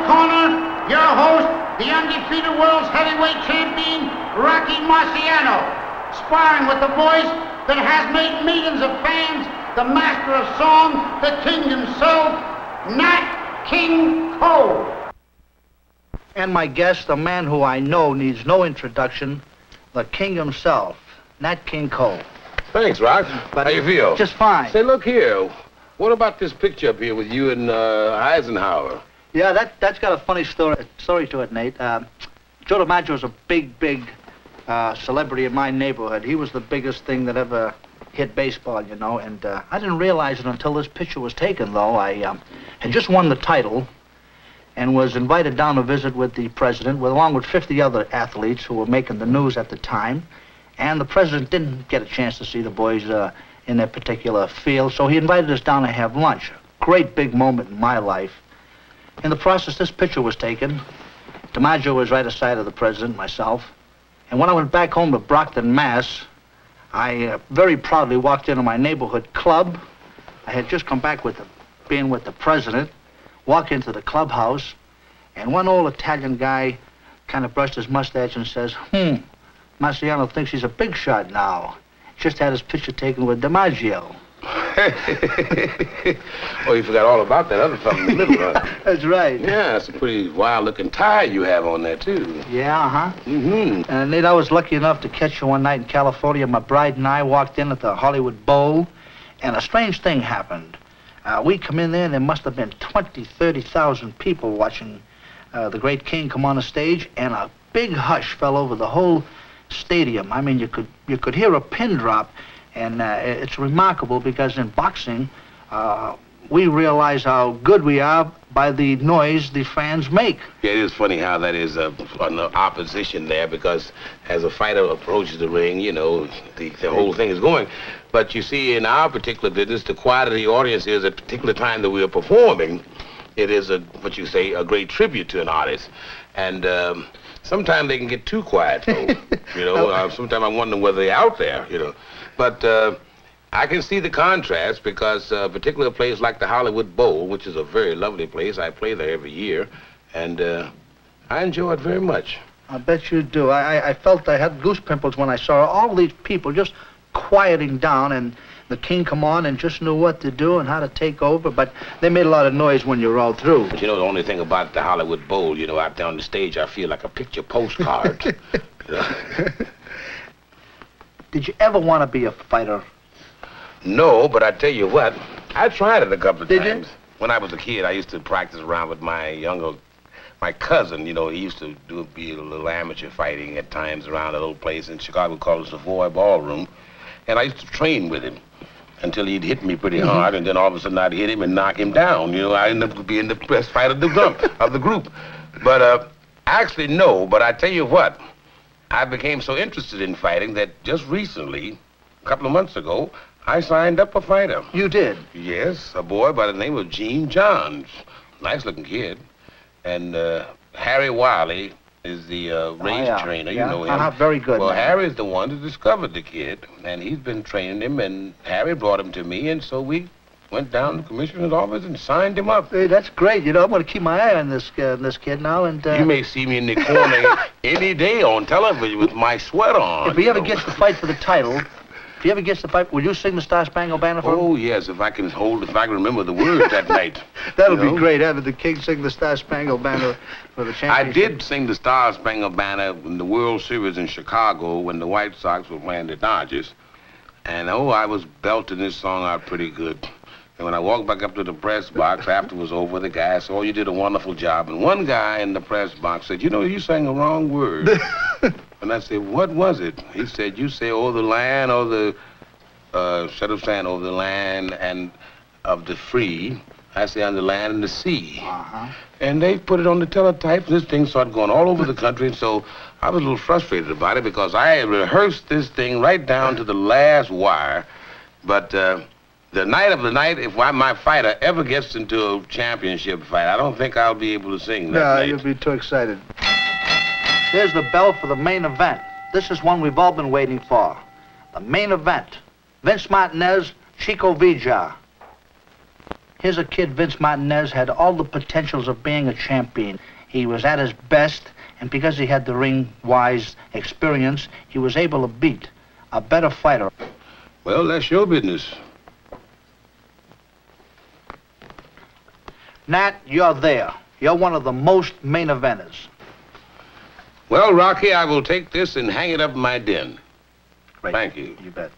corner, your host, the undefeated world's heavyweight champion, Rocky Marciano, sparring with the voice that has made millions of fans, the master of song, the king himself, Nat King Cole. And my guest, a man who I know needs no introduction, the king himself, Nat King Cole. Thanks, Rock. How you feel? Just fine. Say, look here. What about this picture up here with you and Eisenhower? Yeah, that's got a funny story to it, Nate. Joe DiMaggio was a big celebrity in my neighborhood. He was the biggest thing that ever hit baseball, you know, and I didn't realize it until this picture was taken, though. I had just won the title and was invited down to visit with the president, along with 50 other athletes who were making the news at the time. And the president didn't get a chance to see the boys in their particular field, so he invited us down to have lunch. Great big moment in my life. In the process, this picture was taken. DiMaggio was right aside of the president, myself. And when I went back home to Brockton, Mass., I very proudly walked into my neighborhood club. I had just come back being with the president, walk into the clubhouse, and one old Italian guy kind of brushed his mustache and says, Marciano thinks he's a big shot now. Just had his picture taken with DiMaggio. Oh, you forgot all about that other fellow in the middle, huh? That's right. Yeah, that's a pretty wild-looking tie you have on there, too. Yeah, uh-huh. Mm-hmm. And Nate, I was lucky enough to catch you one night in California. My bride and I walked in at the Hollywood Bowl, and a strange thing happened. We come in there, and there must have been 20,000, 30,000 people watching the great king come on the stage, and a big hush fell over the whole stadium. I mean, you could hear a pin drop, and it's remarkable because in boxing, we realize how good we are by the noise the fans make. Yeah, it is funny how that is an opposition there, because as a fighter approaches the ring, you know, the whole thing is going. But you see, in our particular business, the quieter the audience is at a particular time that we are performing, it is what you say, a great tribute to an artist. And sometimes they can get too quiet, though. You know, sometimes I wonder whether they're out there, you know. But I can see the contrast, because particularly a place like the Hollywood Bowl, which is a very lovely place. I play there every year, and I enjoy it very much. I bet you do. I felt I had goose pimples when I saw all these people just quieting down, and the king come on and just knew what to do and how to take over, but they made a lot of noise when you were all through. But you know, the only thing about the Hollywood Bowl, you know, out there on the stage, I feel like a picture postcard. Did you ever want to be a fighter? No, but I tell you what, I tried it a couple of times. Did you? When I was a kid, I used to practice around with my cousin, you know. He used to be a little amateur fighting at times around a little place in Chicago called the Savoy Ballroom. And I used to train with him until he'd hit me pretty hard, and then all of a sudden I'd hit him and knock him down. You know, I ended up being the best fighter of the group. But actually, no, but I tell you what, I became so interested in fighting that just recently, a couple of months ago, I signed up a fighter. You did? Yes, a boy by the name of Gene Johns. Nice-looking kid. And Harry Wiley is the range trainer. Yeah. You know him. Very good. Well, man. Harry's the one that discovered the kid, and he's been training him, and Harry brought him to me, and so we went down to the commissioner's office and signed him up. Hey, that's great. You know, I'm going to keep my eye on this kid now, and... You may see me in the corner any day on television with my sweat on. If he ever gets to fight for the title, will you sing the Star Spangled Banner for him? Oh, yes, if I can remember the words that night. That'll be great, having the king sing the Star Spangled Banner for the championship. I did sing the Star Spangled Banner in the World Series in Chicago when the White Sox were playing the Dodgers. And, I was belting this song out pretty good. And when I walked back up to the press box after it was over, the guy said, "Oh, you did a wonderful job." And one guy in the press box said, "You know, you sang the wrong word." And I said, "What was it?" He said, "You say, oh, the land, oh, the, instead of saying, oh, the land and of the free, I say on the land and the sea." And they put it on the teletype. This thing started going all over the country. And so I was a little frustrated about it, because I rehearsed this thing right down to the last wire. But the night of the night, if my fighter ever gets into a championship fight, I don't think I'll be able to sing that night. You'll be too excited. There's the bell for the main event. This is one we've all been waiting for. The main event. Vince Martinez, Chico Villa. Here's a kid, Vince Martinez, had all the potentials of being a champion. He was at his best, and because he had the ring-wise experience, he was able to beat a better fighter. Well, that's your business. Nat, you're there. You're one of the most main eventers. Well, Rocky, I will take this and hang it up in my den. Great. Thank you. You bet.